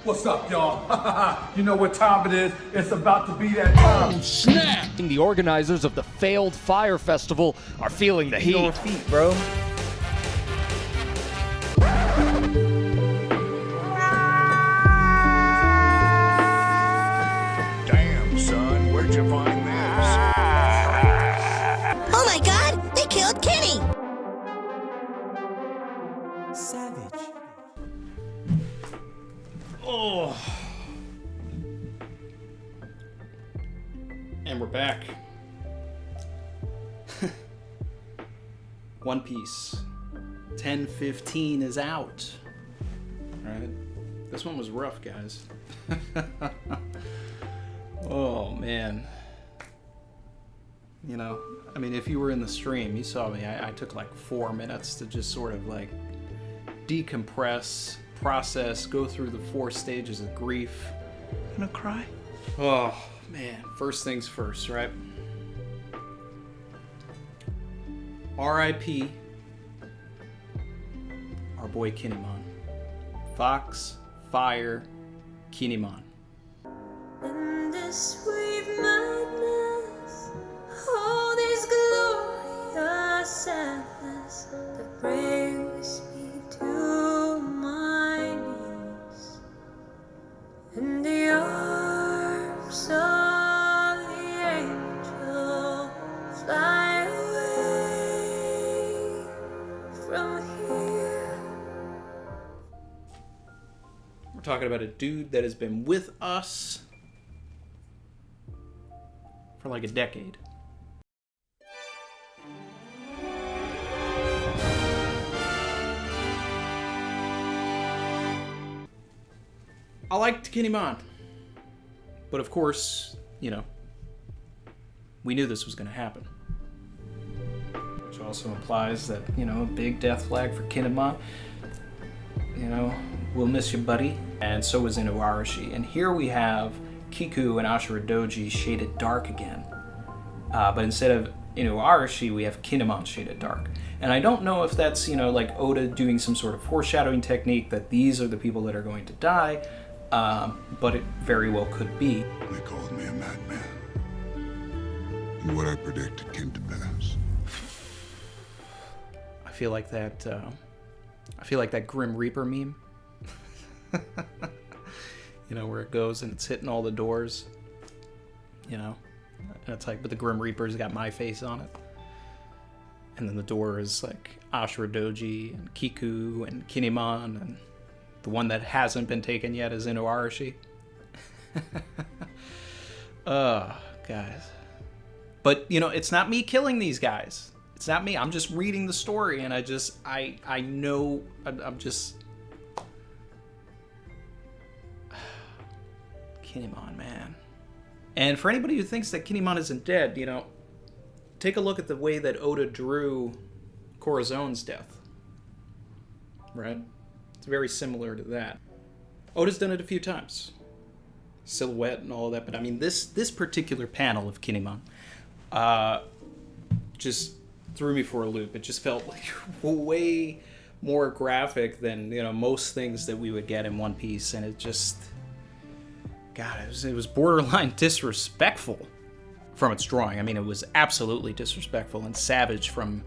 What's up, y'all? You know what time it is? It's about to be that time. Oh, snap! The organizers of the failed FYRE Festival are feeling the heat. Your feet, bro. Damn, son, where'd you find this? Oh my god, they killed Kenny! Savage. Oh. And we're back. One Piece. 10:15 is out. Right? This one was rough, guys. Oh, man. You know, I mean, if you were in the stream, you saw me. I took like 4 minutes to just sort of like decompress, process, go through the 4 stages of grief. I'm gonna cry. Oh, man. First things first, right? R.I.P. our boy Kinemon. Foxfire Kin'emon. In this sweet madness, all this glorious sadness that brings me to my knees. In the arms of the angel, fly away from here. We're talking about a dude that has been with us for like a decade. I liked Kinemon, but of course, you know, we knew this was going to happen. Which also implies that, you know, a big death flag for Kinemon. You know, we'll miss you, buddy. And so is Inuarashi. And here we have Kiku and Ashura Doji shaded dark again. But instead of Inuarashi, we have Kinemon shaded dark. And I don't know if that's, you know, like Oda doing some sort of foreshadowing technique that these are the people that are going to die. But it very well could be. They called me a madman. And what I predicted came to pass. I feel like that Grim Reaper meme. You know, where it goes and it's hitting all the doors. You know? And it's like, but the Grim Reaper's got my face on it. And then the door is like Ashura Doji and Kiku and Kinemon, and the one that hasn't been taken yet is Inuarashi. Guys. But, you know, it's not me killing these guys. It's not me. I'm just reading the story, and I know, I'm just... Kinemon, man. And for anybody who thinks that Kinemon isn't dead, you know, take a look at the way that Oda drew Corazone's death. Right? It's very similar to that. Oda's done it a few times. Silhouette and all of that, but I mean, this particular panel of Kinemon just threw me for a loop. It just felt like way more graphic than, you know, most things that we would get in One Piece, and it just... God, it was borderline disrespectful from its drawing. I mean, it was absolutely disrespectful and savage from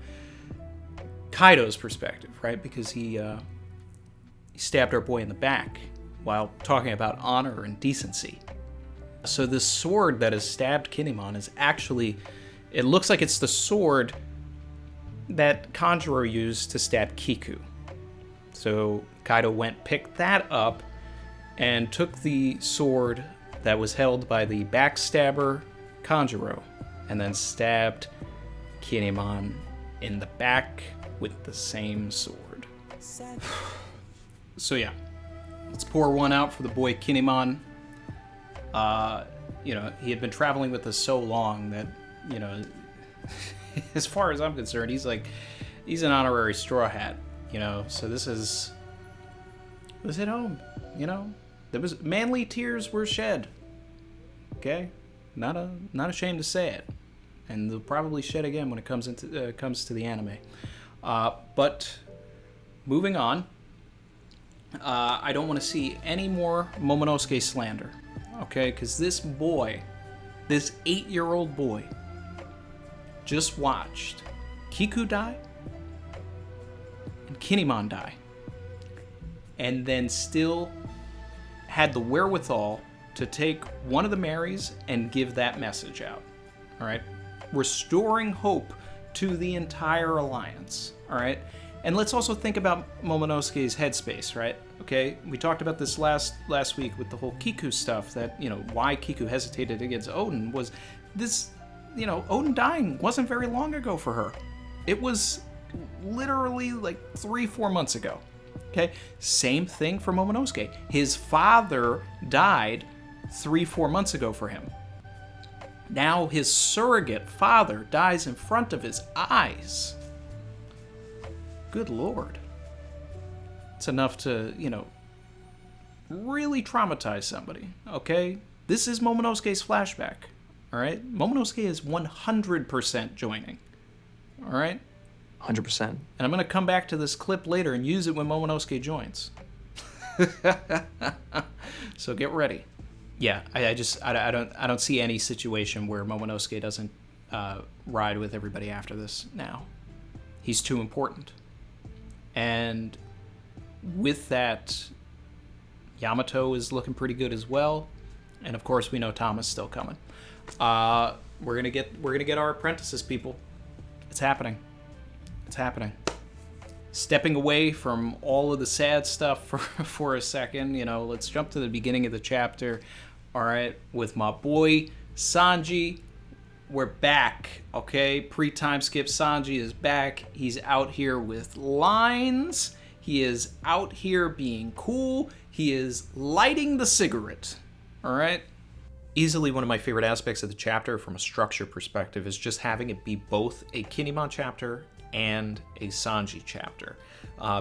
Kaido's perspective, right? Because he stabbed our boy in the back while talking about honor and decency. So this sword that has stabbed Kinemon is actually, it looks like it's the sword that Kanjuro used to stab Kiku. So Kaido picked that up, and took the sword that was held by the backstabber Kanjuro, and then stabbed Kinemon in the back with the same sword. So yeah, let's pour one out for the boy Kinemon. You know, he had been traveling with us so long that, you know, as far as I'm concerned, he's an honorary Straw Hat, you know, so this hit home, you know. There was manly tears were shed. Okay, not ashamed to say it, and they'll probably shed again when it comes to the anime. But moving on, I don't want to see any more Momonosuke slander, okay? Because this boy, this 8-year-old boy, just watched Kiku die and Kinemon die, and then still had the wherewithal to take one of the Marys and give that message out, all right? Restoring hope to the entire alliance, all right? And let's also think about Momonosuke's headspace, right? Okay, we talked about this last week with the whole Kiku stuff, that, you know, why Kiku hesitated against Oden was this, you know, Oden dying wasn't very long ago for her. It was literally like 3-4 months ago, okay? Same thing for Momonosuke. His father died 3-4 months ago for him. Now his surrogate father dies in front of his eyes. Good Lord. It's enough to, you know, really traumatize somebody, okay? This is Momonosuke's flashback, all right? Momonosuke is 100% joining, all right? 100%. And I'm going to come back to this clip later and use it when Momonosuke joins. So get ready. Yeah, I don't see any situation where Momonosuke doesn't ride with everybody after this now. He's too important. And with that, Yamato is looking pretty good as well, and of course we know Tama's still coming. We're gonna get our apprentices, people. It's happening. It's happening. Stepping away from all of the sad stuff for a second, you know, let's jump to the beginning of the chapter. All right, with my boy Sanji. We're back, okay? Pre-time skip Sanji is back. He's out here with lines. He is out here being cool. He is lighting the cigarette, all right? Easily one of my favorite aspects of the chapter from a structure perspective is just having it be both a Kinemon chapter and a Sanji chapter.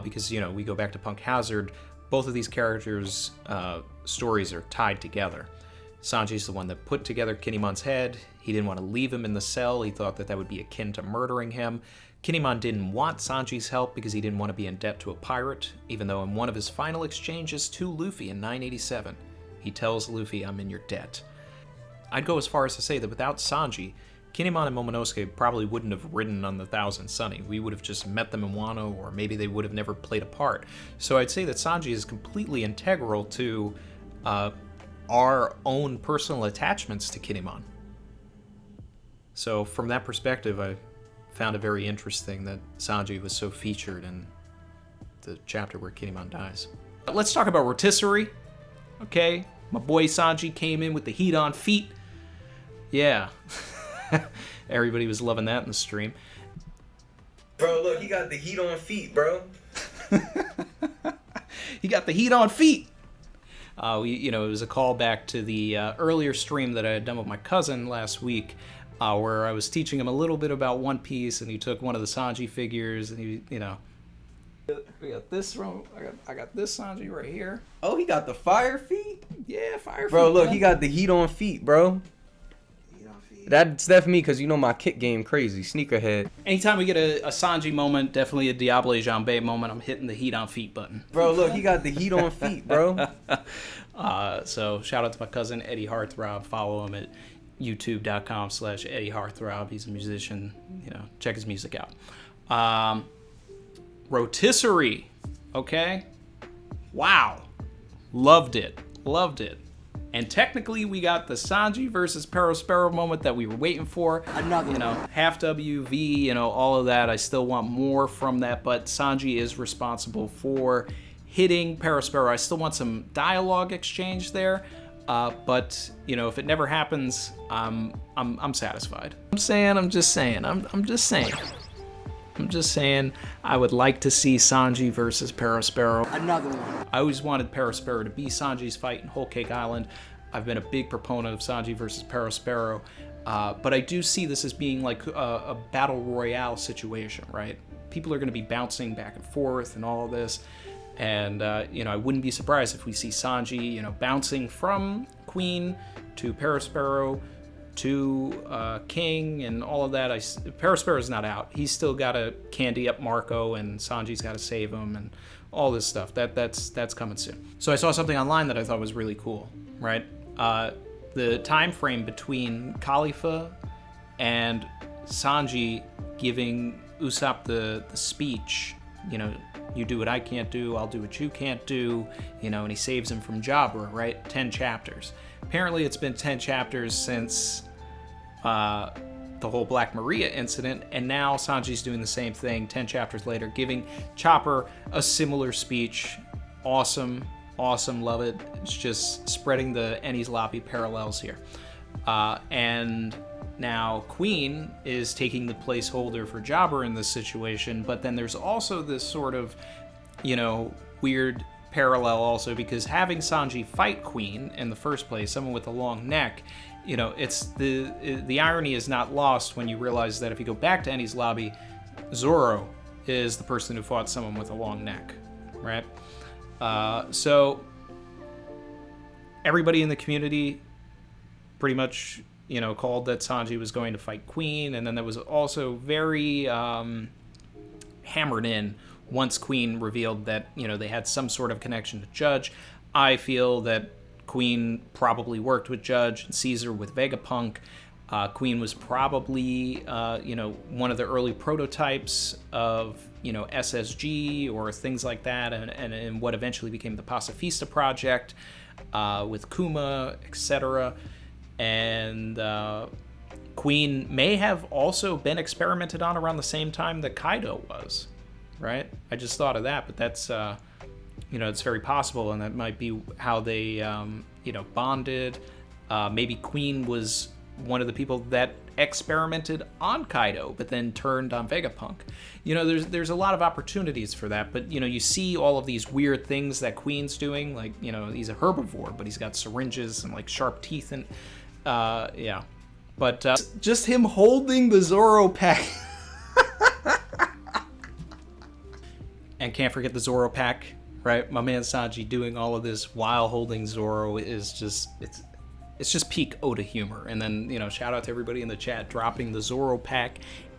Because, you know, we go back to Punk Hazard, both of these characters' stories are tied together. Sanji's the one that put together Kinemon's head. He didn't want to leave him in the cell. He thought that would be akin to murdering him. Kinemon didn't want Sanji's help because he didn't want to be in debt to a pirate, even though in one of his final exchanges to Luffy in 987, he tells Luffy, "I'm in your debt." I'd go as far as to say that without Sanji, Kinemon and Momonosuke probably wouldn't have ridden on the Thousand Sunny. We would have just met them in Wano, or maybe they would have never played a part. So I'd say that Sanji is completely integral to our own personal attachments to Kinemon. So from that perspective, I found it very interesting that Sanji was so featured in the chapter where Kinemon dies. Let's talk about rotisserie, okay? My boy Sanji came in with the heat on feet. Yeah. Everybody was loving that in the stream. Bro, look, he got the heat on feet, bro. He got the heat on feet. It was a callback to the earlier stream that I had done with my cousin last week, where I was teaching him a little bit about One Piece, and he took one of the Sanji figures, and he, you know, we got this from, I got this Sanji right here. Oh, he got the fire feet? Yeah, fire feet. Bro, look, man. he got the heat on feet, bro. That's definitely me, because you know my kick game crazy. Sneakerhead. Anytime we get a Sanji moment, definitely a Diable Jambé moment, I'm hitting the heat on feet button. Bro, look, he got the heat on feet, bro. So shout out to my cousin Eddie Heartthrob. Follow him at youtube.com/Eddie Heartthrob. He's a musician. You know, check his music out. Rotisserie. Okay. Wow. Loved it. And technically, we got the Sanji versus Perospero moment that we were waiting for. Another, you know, half WV, you know, all of that. I still want more from that, but Sanji is responsible for hitting Perospero. I still want some dialogue exchange there, but you know, if it never happens, I'm satisfied. I'm just saying. I would like to see Sanji versus Perospero. Another one. I always wanted Perospero to be Sanji's fight in Whole Cake Island. I've been a big proponent of Sanji versus Perospero, but I do see this as being like a battle royale situation, right? People are going to be bouncing back and forth and all of this, and you know, I wouldn't be surprised if we see Sanji, you know, bouncing from Queen to Perospero to King and all of that. Perospero's not out. He's still got to candy up Marco, and Sanji's got to save him and all this stuff. That's coming soon. So I saw something online that I thought was really cool, right? The time frame between Khalifa and Sanji giving Usopp the speech, you know, you do what I can't do, I'll do what you can't do, you know, and he saves him from Jabra, right? 10 chapters. Apparently it's been 10 chapters since the whole Black Maria incident, and now Sanji's doing the same thing 10 chapters later, giving Chopper a similar speech. Awesome, love it. It's just spreading the Enies Lobby parallels here. And now Queen is taking the placeholder for Jabber in this situation, but then there's also this sort of, you know, weird parallel also, because having Sanji fight Queen in the first place, someone with a long neck, you know, it's the irony is not lost when you realize that if you go back to Enies Lobby, Zoro is the person who fought someone with a long neck, right? So everybody in the community pretty much, you know, called that Sanji was going to fight Queen, and then there was also very hammered in once Queen revealed that, you know, they had some sort of connection to Judge. I feel that Queen probably worked with Judge and Caesar with Vegapunk. Queen was probably, you know, one of the early prototypes of, you know, SSG or things like that, and what eventually became the Pacifista Project with Kuma, etc. And Queen may have also been experimented on around the same time that Kaido was, right? I just thought of that, but that's, you know, it's very possible, and that might be how they, you know, bonded. Maybe Queen was one of the people that experimented on Kaido, but then turned on Vegapunk. You know, there's a lot of opportunities for that, but, you know, you see all of these weird things that Queen's doing, like, you know, he's a herbivore, but he's got syringes and, like, sharp teeth, and, yeah. But, just him holding the Zoropack. And can't forget the Zoropack, right? My man Sanji doing all of this while holding Zoro is just, it's just peak Oda humor. And then, you know, shout out to everybody in the chat dropping the Zoropack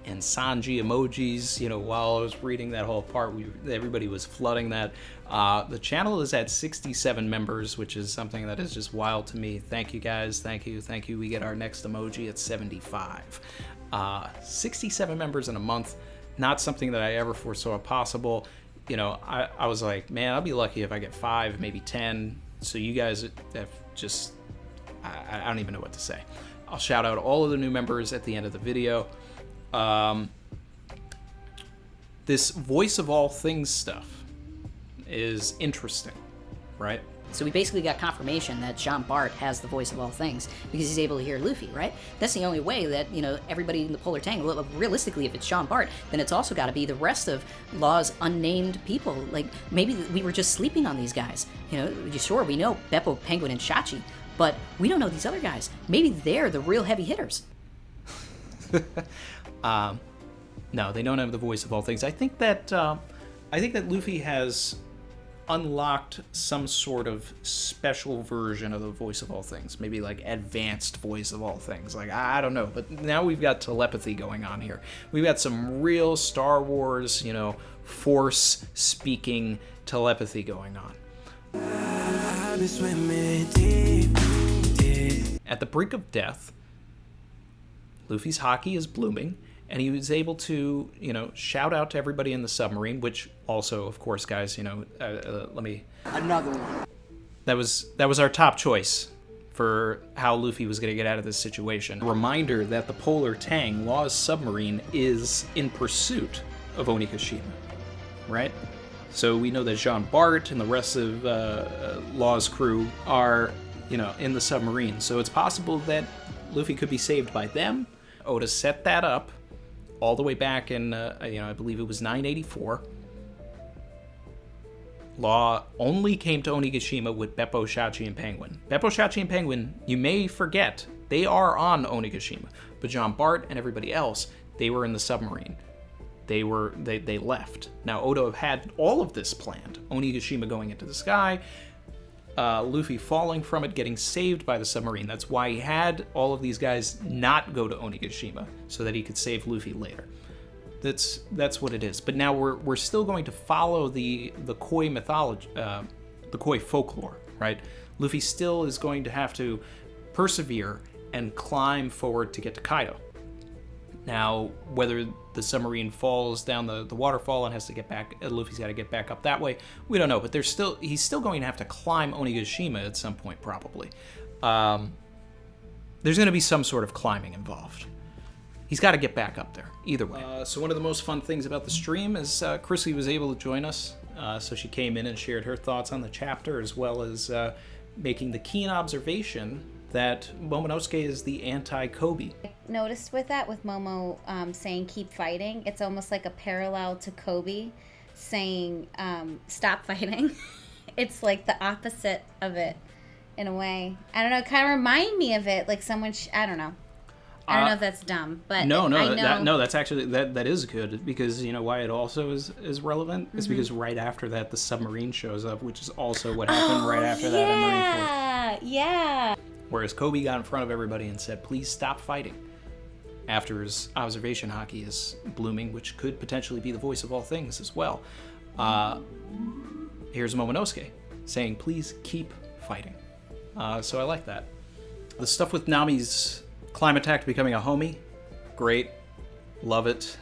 and Sanji emojis, you know, while I was reading that whole part, everybody was flooding that. The channel is at 67 members, which is something that is just wild to me. Thank you guys, thank you. We get our next emoji at 75. 67 members in a month, not something that I ever foresaw possible. You know, I was like, man, I'll be lucky if I get 5, maybe 10. So you guys have just, I don't even know what to say. I'll shout out all of the new members at the end of the video. This voice of all things stuff is interesting, right? So we basically got confirmation that Jean Bart has the voice of all things because he's able to hear Luffy, right? That's the only way that, you know, everybody in the Polar Tangle, realistically, if it's Jean Bart, then it's also got to be the rest of Law's unnamed people. Like, maybe we were just sleeping on these guys. You know, sure, we know Beppo, Penguin, and Shachi, but we don't know these other guys. Maybe they're the real heavy hitters. No, they don't have the voice of all things. I think that Luffy has unlocked some sort of special version of the voice of all things, maybe like advanced voice of all things. Like, I don't know, but now we've got telepathy going on here. We've got some real Star Wars, you know, Force speaking telepathy going on. At the brink of death, Luffy's haki is blooming, and he was able to, you know, shout out to everybody in the submarine, which also, of course, guys, you know, let me... Another one. That was our top choice for how Luffy was going to get out of this situation. A reminder that the Polar Tang, Law's submarine, is in pursuit of Onigashima, right? So we know that Jean Bart and the rest of Law's crew are, you know, in the submarine. So it's possible that Luffy could be saved by them. Oda set that up all the way back in, you know, I believe it was 984. Law only came to Onigashima with Beppo, Shachi, and Penguin. Beppo, Shachi, and Penguin, you may forget, they are on Onigashima. But Jean Bart and everybody else, they were in the submarine. They left. Now, Oda had all of this planned. Onigashima going into the sky, Luffy falling from it, getting saved by the submarine. That's why he had all of these guys not go to Onigashima, so that he could save Luffy later. That's what it is. But now we're still going to follow the Koi mythology, the Koi folklore, right? Luffy still is going to have to persevere and climb forward to get to Kaido. Now, whether the submarine falls down the waterfall and has to get back, Luffy's got to get back up that way, we don't know. But he's still going to have to climb Onigashima at some point, probably. There's going to be some sort of climbing involved. He's got to get back up there, either way. So one of the most fun things about the stream is Chrissy was able to join us. So she came in and shared her thoughts on the chapter, as well as making the keen observation that Momonosuke is the anti-Koby. Noticed with that, with Momo saying keep fighting, it's almost like a parallel to Koby saying stop fighting. It's like the opposite of it in a way. I don't know, it kind of reminded me of it, like someone, I don't know. I don't know if that's dumb, but that's actually that is good, because you know why it also is relevant. It's because right after that the submarine shows up, which is also what happened right after that in Marineford. Yeah. Whereas Koby got in front of everybody and said, "Please stop fighting." After his observation hockey is blooming, which could potentially be the voice of all things as well. Here's Momonosuke saying, "Please keep fighting." So I like that. The stuff with Nami's climb attack becoming a homie, great, love it.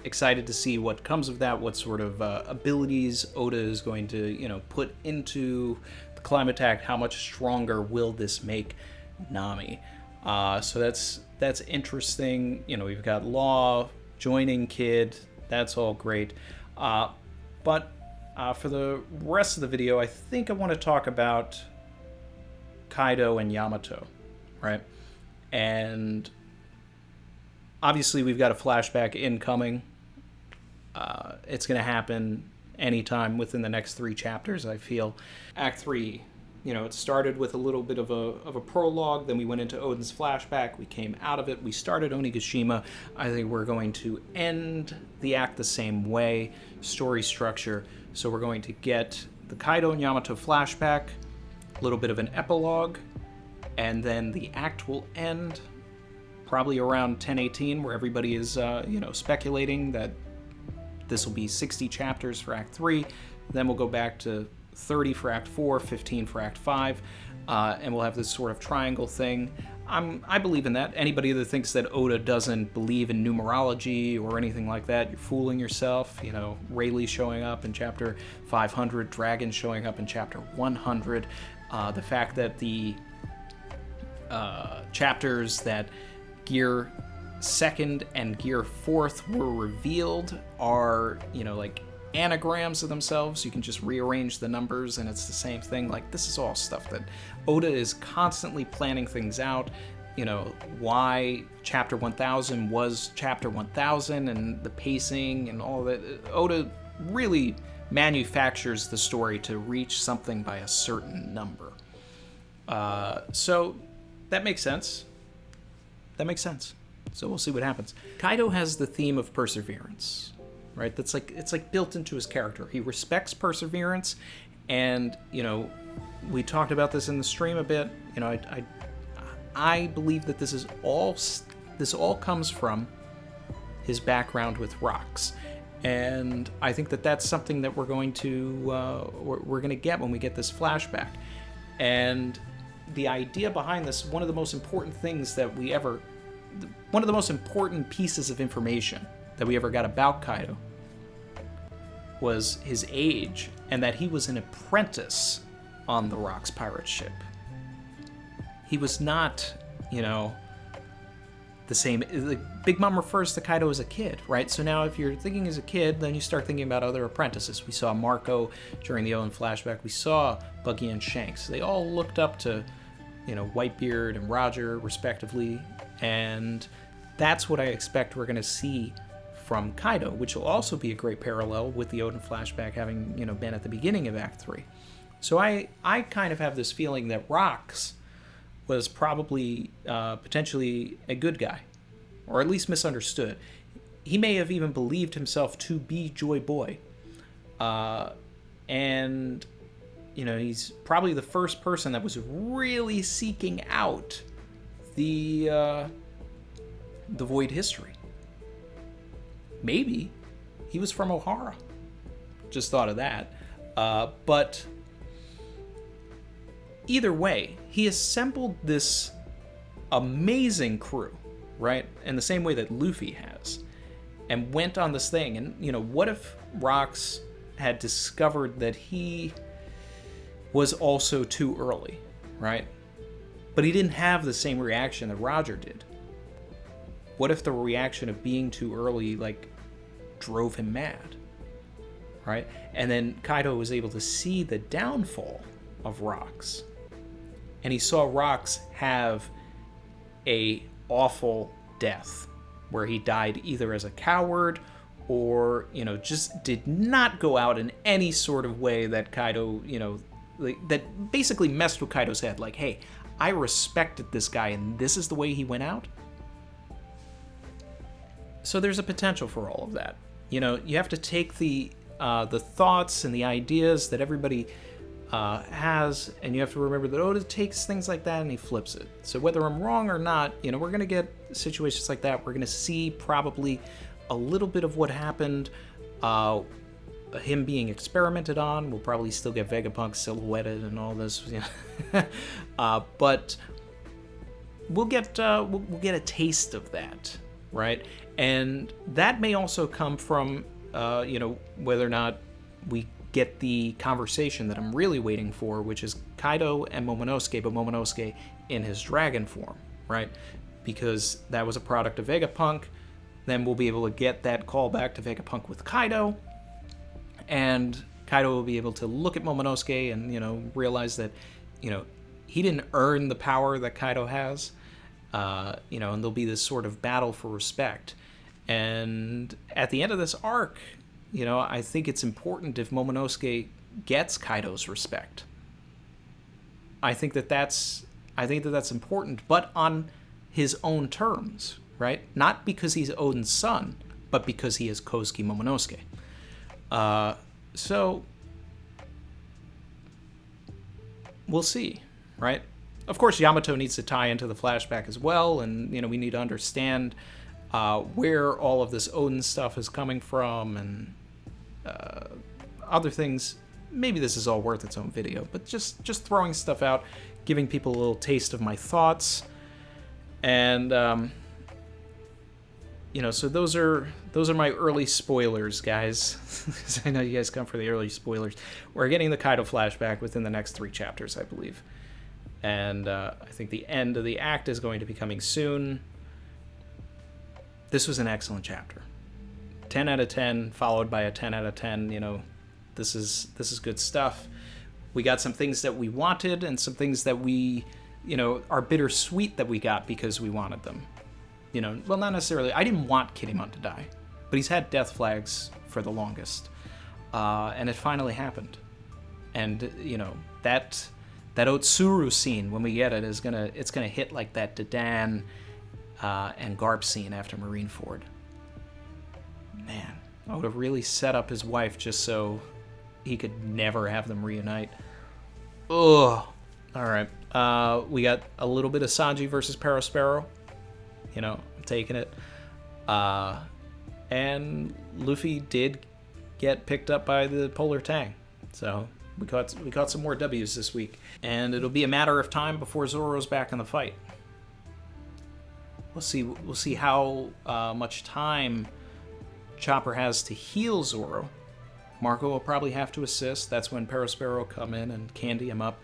Excited to see what comes of that, what sort of abilities Oda is going to, put into the climb attack. How much stronger will this make Nami? So that's interesting. We've got Law joining Kid. That's all great. But for the rest of the video, I think I want to talk about Kaido and Yamato, right? And obviously we've got a flashback incoming. It's going to happen anytime within the next 3 chapters, I feel. Act 3, it started with a little bit of a prologue, then we went into Oden's flashback, we came out of it, we started Onigashima. I think we're going to end the act the same way, story structure. So we're going to get the Kaido and Yamato flashback, a little bit of an epilogue, and then the act will end probably around 10:18, where everybody is, speculating that this will be 60 chapters for Act 3. Then we'll go back to 30 for Act 4, 15 for Act 5, and we'll have this sort of triangle thing. I believe in that. Anybody that thinks that Oda doesn't believe in numerology or anything like that, you're fooling yourself. Rayleigh showing up in chapter 500, Dragon showing up in chapter 100. The fact that the chapters that Gear 2nd and Gear 4th were revealed are, like anagrams of themselves. You can just rearrange the numbers and it's the same thing. Like, this is all stuff that Oda is constantly planning things out. Why chapter 1000 was chapter 1000 and the pacing and all that. Oda really manufactures the story to reach something by a certain number. So that makes sense. So we'll see what happens. Kaido has the theme of perseverance, right? It's like built into his character. He respects perseverance, and we talked about this in the stream a bit. I believe that this all comes from his background with rocks, and I think that that's something that we're going to get when we get this flashback. And the idea behind this, one of the most important pieces of information that we ever got about Kaido was his age, and that he was an apprentice on the Rocks pirate ship. He was not, the same. Big Mom refers to Kaido as a kid, right? So now if you're thinking as a kid, then you start thinking about other apprentices. We saw Marco during the Owen flashback. We saw Buggy and Shanks. They all looked up to, Whitebeard and Roger, respectively. And that's what I expect we're going to see from Kaido, which will also be a great parallel with the Oden flashback having, been at the beginning of Act 3. So I kind of have this feeling that Rocks was probably potentially a good guy, or at least misunderstood. He may have even believed himself to be Joy Boy. And, he's probably the first person that was really seeking out the Void history. maybe he was from Ohara. Just thought of that. But either way, he assembled this amazing crew, right? In the same way that Luffy has, and went on this thing. And, you know, what if Rox had discovered that he was also too early, right? But he didn't have the same reaction that Roger did. What if the reaction of being too early, like, drove him mad, right? And then Kaido was able to see the downfall of Rox. And he saw Rox have a awful death, where he died either as a coward or, you know, just did not go out in any sort of way that Kaido, you know, that basically messed with Kaido's head. Like, hey, I respected this guy and this is the way he went out. So there's a potential for all of that. You know, you have to take the thoughts and the ideas that everybody has, and you have to remember that Oda takes things like that and he flips it. So whether I'm wrong or not, you know, we're going to get situations like that. We're going to see probably a little bit of what happened, him being experimented on. We'll probably still get Vegapunk silhouetted and all this, you know. But we'll get a taste of that, right? And that may also come from, you know, whether or not we get the conversation that I'm really waiting for, which is Kaido and Momonosuke, but Momonosuke in his dragon form, right? Because that was a product of Vegapunk. Then we'll be able to get that call back to Vegapunk with Kaido, and Kaido will be able to look at Momonosuke and, you know, realize that, you know, he didn't earn the power that Kaido has, you know, and there'll be this sort of battle for respect. And at the end of this arc, you know, I think it's important if Momonosuke gets Kaido's respect. I think that's important, but on his own terms, right? Not because he's Oden's son, but because he is Kosuke Momonosuke. So we'll see, right? Of course, Yamato needs to tie into the flashback as well, and, you know, we need to understand where all of this Oden stuff is coming from, and other things. Maybe this is all worth its own video, but just throwing stuff out, giving people a little taste of my thoughts, and you know, so those are my early spoilers, guys. I know you guys come for the early spoilers. We're getting the Kaido flashback within the next 3 chapters, I believe, and I think the end of the act is going to be coming soon. This was an excellent chapter. 10 out of 10, followed by a 10 out of 10. You know, this is good stuff. We got some things that we wanted and some things that we, you know, are bittersweet that we got because we wanted them. You know, well, not necessarily. I didn't want Kinemon to die, but he's had death flags for the longest, and it finally happened. And, you know, that Otsuru scene, when we get it, it's gonna hit like that Dadan and Garp scene after Marineford. Man, I would have really set up his wife just so he could never have them reunite. Ugh. All right. We got a little bit of Sanji versus Perospero. You know, I'm taking it. And Luffy did get picked up by the Polar Tang. So we caught some more W's this week. And it'll be a matter of time before Zoro's back in the fight. We'll see how much time Chopper has to heal Zoro. Marco will probably have to assist. That's when Perospero will come in and candy him up.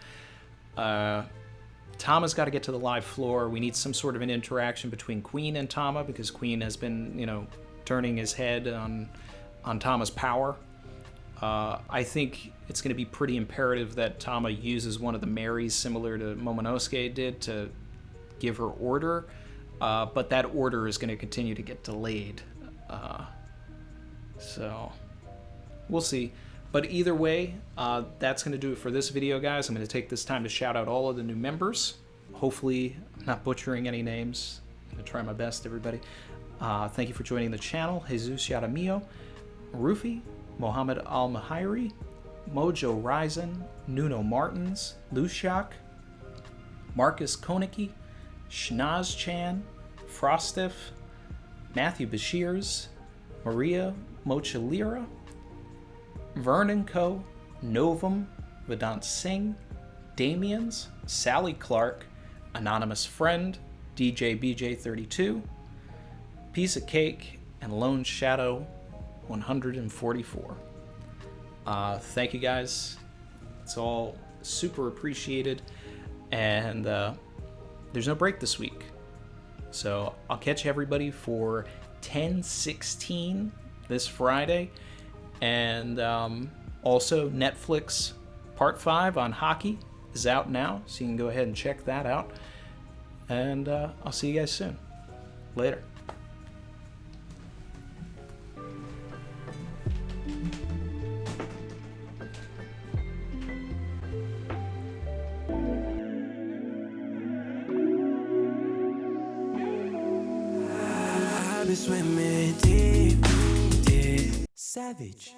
Tama's got to get to the live floor. We need some sort of an interaction between Queen and Tama, because Queen has been, you know, turning his head on Tama's power. I think it's going to be pretty imperative that Tama uses one of the Marys similar to Momonosuke did to give her order, but that order is going to continue to get delayed. So we'll see. But either way, that's going to do it for this video, guys. I'm going to take this time to shout out all of the new members. Hopefully, I'm not butchering any names. I'm going to try my best, everybody. Thank you for joining the channel. Jesus Yaramio, Rufi, Mohammed Al-Mahiri, Mojo Ryzen, Nuno Martins, Lushak, Marcus Koniki, Shnaz Chan, Frostif, Matthew Bashirs, Maria Mochilira, Vernon Co., Novum, Vedant Singh, Damians, Sally Clark, Anonymous Friend, DJ BJ32, Piece of Cake, and Lone Shadow 144. Thank you guys. It's all super appreciated. And there's no break this week. So I'll catch everybody for 10/16 this Friday. And also Netflix Part 5 on hockey is out now. So you can go ahead and check that out. And I'll see you guys soon. Later. I've been swimming deep, deep. Savage.